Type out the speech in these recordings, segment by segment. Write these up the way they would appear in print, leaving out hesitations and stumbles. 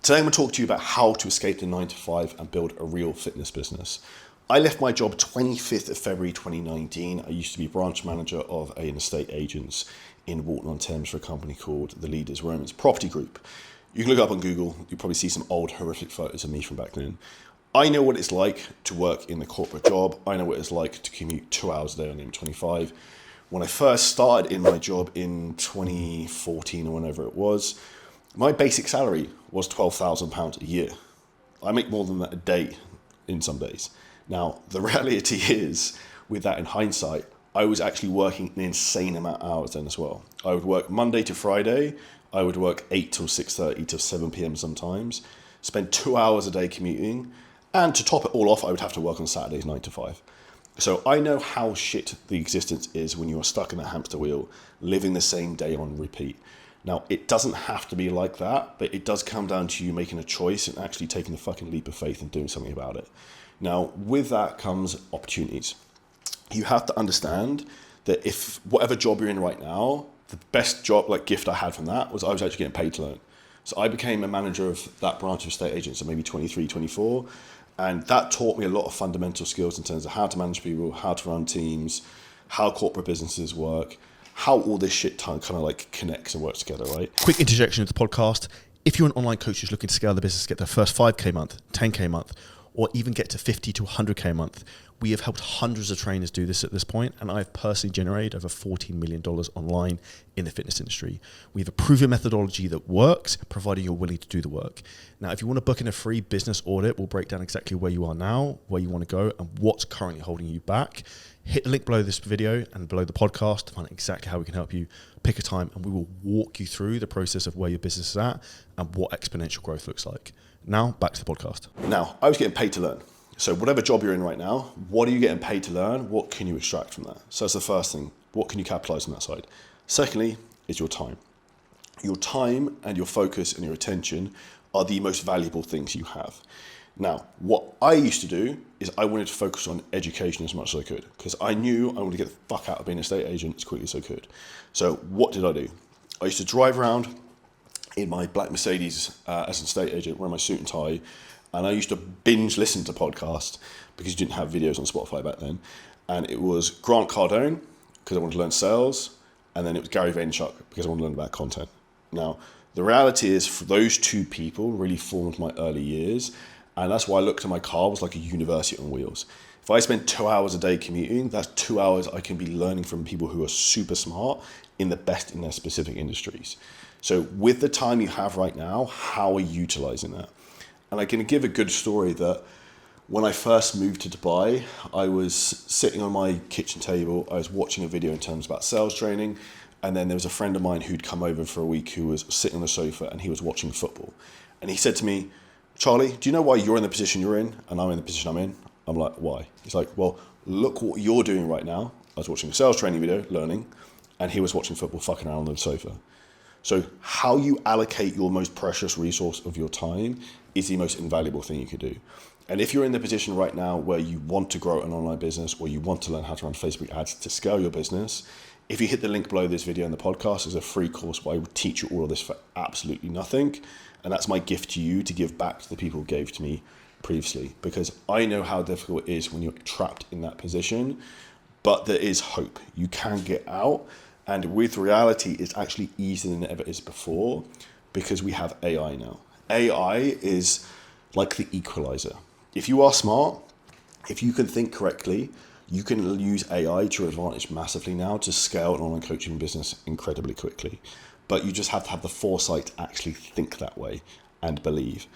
Today I'm going to talk to you about how to escape the 9 to 5 and build a real fitness business. I left my job 25th of February 2019. I used to be branch manager of an estate agents in Walton-on-Thames for a company called the Leaders Romans Property Group. You can look up on Google, you'll probably see some old horrific photos of me from back then. I know what it's like to work in the corporate job. I know what it's like to commute 2 hours a day on the M25. When I first started in my job in 2014 or whenever it was, my basic salary was £12,000 a year. I make more than that a day in some days. Now, the reality is, with that in hindsight, I was actually working an insane amount of hours then as well. I would work Monday to Friday. I would work 8 till 6:30 till 7 p.m. sometimes, spend 2 hours a day commuting, and to top it all off, I would have to work on Saturdays 9 to 5. So I know how shit the existence is when you are stuck in that hamster wheel, living the same day on repeat. Now, it doesn't have to be like that, but it does come down to you making a choice and actually taking the fucking leap of faith and doing something about it. Now, with that comes opportunities. You have to understand that if whatever job you're in right now, the best job, gift I had from that was I was actually getting paid to learn. So I became a manager of that branch of estate agents at maybe 23, 24. And that taught me a lot of fundamental skills in terms of how to manage people, how to run teams, how corporate businesses work, how all this shit kind of connects and works together, right? Quick interjection of the podcast. If you're an online coach who's looking to scale the business, get their first 5K month, 10K month, or even get to 50 to 100K a month, we have helped hundreds of trainers do this at this point, and I've personally generated over $14 million online in the fitness industry. We have a proven methodology that works, provided you're willing to do the work. Now, if you want to book in a free business audit, we'll break down exactly where you are now, where you want to go, and what's currently holding you back. Hit the link below this video and below the podcast to find exactly how we can help you. Pick a time and we will walk you through the process of where your business is at and what exponential growth looks like. Now, back to the podcast. Now, I was getting paid to learn. So whatever job you're in right now, what are you getting paid to learn? What can you extract from that? So that's the first thing. What can you capitalize on that side? Secondly, is your time. Your time and your focus and your attention are the most valuable things you have. Now, what I used to do is I wanted to focus on education as much as I could because I knew I wanted to get the fuck out of being an estate agent as quickly as I could. So what did I do? I used to drive around in my black Mercedes as an estate agent, wearing my suit and tie, and I used to binge listen to podcasts because you didn't have videos on Spotify back then. And it was Grant Cardone because I wanted to learn sales, and then it was Gary Vaynerchuk because I wanted to learn about content. Now, the reality is for those two people really formed my early years. And that's why I looked at my car was like a university on wheels. If I spend 2 hours a day commuting, that's 2 hours I can be learning from people who are super smart in the best in their specific industries. So with the time you have right now, how are you utilizing that? And I can give a good story that when I first moved to Dubai, I was sitting on my kitchen table, I was watching a video in terms about sales training, and then there was a friend of mine who'd come over for a week who was sitting on the sofa and he was watching football. And he said to me, "Charlie, do you know why you're in the position you're in and I'm in the position I'm in?" I'm like, "Why?" He's like, "Well, look what you're doing right now." I was watching a sales training video, learning, and he was watching football, fucking around on the sofa. So how you allocate your most precious resource of your time is the most invaluable thing you could do. And if you're in the position right now where you want to grow an online business or you want to learn how to run Facebook ads to scale your business, if you hit the link below this video in the podcast, there's a free course where I will teach you all of this for absolutely nothing. And that's my gift to you to give back to the people who gave to me previously, because I know how difficult it is when you're trapped in that position, but there is hope. You can get out. And with reality, it's actually easier than it ever is before because we have AI now. AI is like the equalizer. If you are smart, if you can think correctly, you can use AI to your advantage massively now to scale an online coaching business incredibly quickly. But you just have to have the foresight to actually think that way and believe.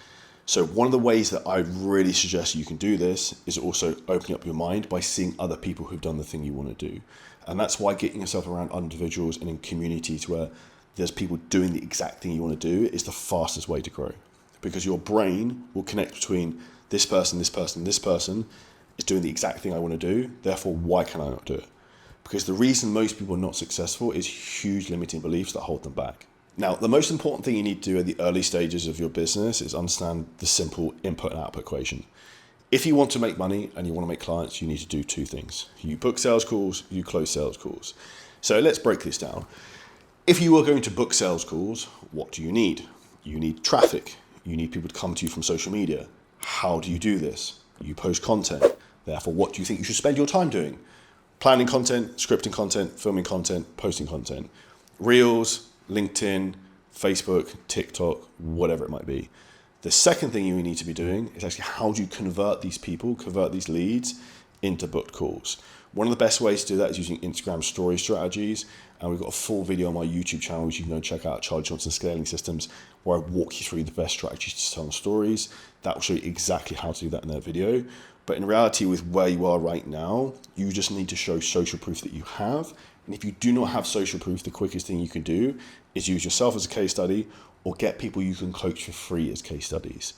So one of the ways that I really suggest you can do this is also opening up your mind by seeing other people who've done the thing you want to do. And that's why getting yourself around individuals and in communities where there's people doing the exact thing you want to do is the fastest way to grow. Because your brain will connect between this person, this person, this person is doing the exact thing I want to do. Therefore, why can I not do it? Because the reason most people are not successful is huge limiting beliefs that hold them back. Now, the most important thing you need to do at the early stages of your business is understand the simple input and output equation. If you want to make money and you want to make clients, you need to do two things. You book sales calls, you close sales calls. So let's break this down. If you are going to book sales calls, what do you need? You need traffic. You need people to come to you from social media. How do you do this? You post content. Therefore, what do you think you should spend your time doing? Planning content, scripting content, filming content, posting content. Reels, LinkedIn, Facebook, TikTok, whatever it might be. The second thing you need to be doing is actually how do you convert these people, convert these leads into booked calls. One of the best ways to do that is using Instagram story strategies. And we've got a full video on my YouTube channel, which you can go and check out, Charlie Johnson Scaling Systems, where I walk you through the best strategies to tell stories. That will show you exactly how to do that in that video. But in reality, with where you are right now, you just need to show social proof that you have. And if you do not have social proof, the quickest thing you can do is use yourself as a case study or get people you can coach for free as case studies.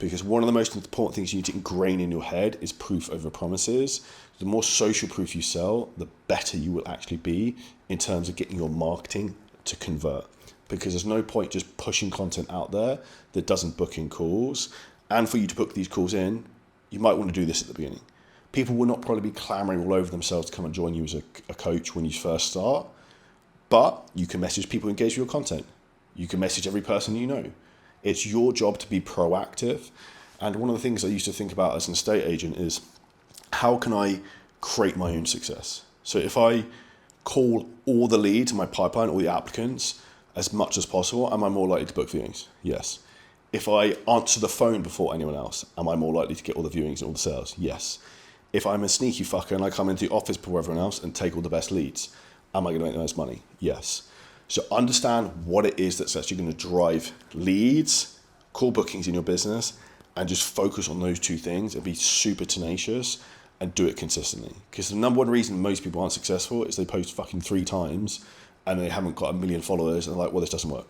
Because one of the most important things you need to ingrain in your head is proof over promises. The more social proof you sell, the better you will actually be in terms of getting your marketing to convert. Because there's no point just pushing content out there that doesn't book in calls. And for you to book these calls in, you might want to do this at the beginning. People will not probably be clamoring all over themselves to come and join you as a coach when you first start. But you can message people who engage with your content. You can message every person you know. It's your job to be proactive. And one of the things I used to think about as an estate agent is, how can I create my own success? So if I call all the leads in my pipeline, all the applicants, as much as possible, am I more likely to book viewings? Yes. If I answer the phone before anyone else, am I more likely to get all the viewings and all the sales? Yes. If I'm a sneaky fucker and I come into the office before everyone else and take all the best leads, am I going to make the most money? Yes. So understand what it is that's actually going to drive leads, call bookings in your business, and just focus on those two things and be super tenacious and do it consistently. Because the number one reason most people aren't successful is they post fucking 3 times and they haven't got 1 million followers and they're like, well, this doesn't work.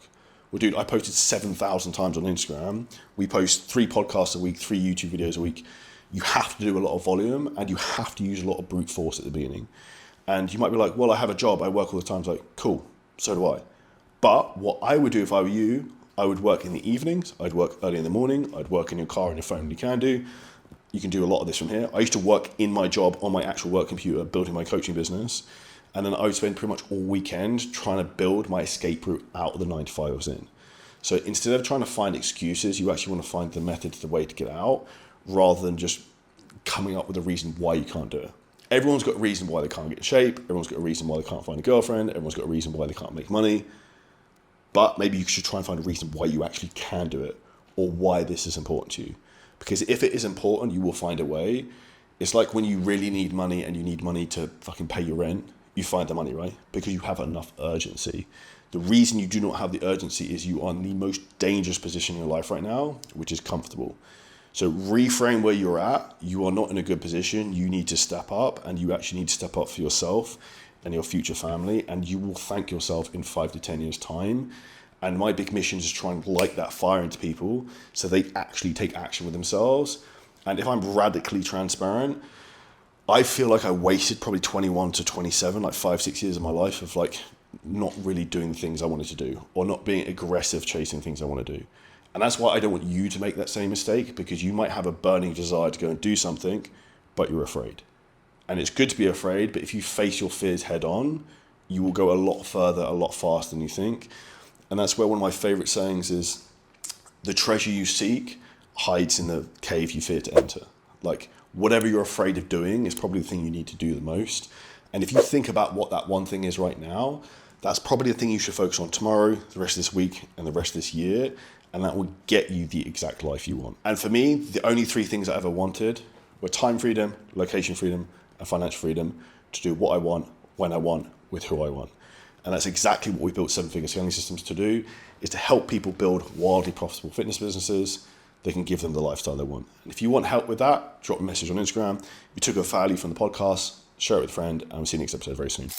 Well, dude, I posted 7,000 times on Instagram. We post 3 podcasts a week, 3 YouTube videos a week. You have to do a lot of volume and you have to use a lot of brute force at the beginning. And you might be like, well, I have a job, I work all the time. It's like, cool, so do I. But what I would do if I were you, I would work in the evenings, I'd work early in the morning, I'd work in your car and your phone, you can do. You can do a lot of this from here. I used to work in my job on my actual work computer, building my coaching business. And then I would spend pretty much all weekend trying to build my escape route out of the 9 to 5 I was in. So instead of trying to find excuses, you actually want to find the method, the way to get out, rather than just coming up with a reason why you can't do it. Everyone's got a reason why they can't get in shape. Everyone's got a reason why they can't find a girlfriend. Everyone's got a reason why they can't make money. But maybe you should try and find a reason why you actually can do it, or why this is important to you. Because if it is important, you will find a way. It's like when you really need money and you need money to fucking pay your rent, you find the money, right? Because you have enough urgency. The reason you do not have the urgency is you are in the most dangerous position in your life right now, which is comfortable. So reframe where you're at. You are not in a good position. You need to step up, and you actually need to step up for yourself and your future family, and you will thank yourself in 5 to 10 years' time. And my big mission is to try and light that fire into people so they actually take action with themselves. And if I'm radically transparent, I feel like I wasted probably 21 to 27, like 5-6 years of my life of like not really doing the things I wanted to do, or not being aggressive chasing things I want to do. And that's why I don't want you to make that same mistake, because you might have a burning desire to go and do something, but you're afraid. And it's good to be afraid, but if you face your fears head on, you will go a lot further, a lot faster than you think. And that's where one of my favorite sayings is, the treasure you seek hides in the cave you fear to enter. Like, whatever you're afraid of doing is probably the thing you need to do the most. And if you think about what that one thing is right now, that's probably the thing you should focus on tomorrow, the rest of this week, and the rest of this year. And that will get you the exact life you want. And for me, the only 3 things I ever wanted were time freedom, location freedom, and financial freedom to do what I want, when I want, with who I want. And that's exactly what we built 7-Figure Scaling Systems to do, is to help people build wildly profitable fitness businesses. They can give them the lifestyle they want. And if you want help with that, drop a message on Instagram. If you took a value from the podcast, share it with a friend, and we'll see you next episode very soon.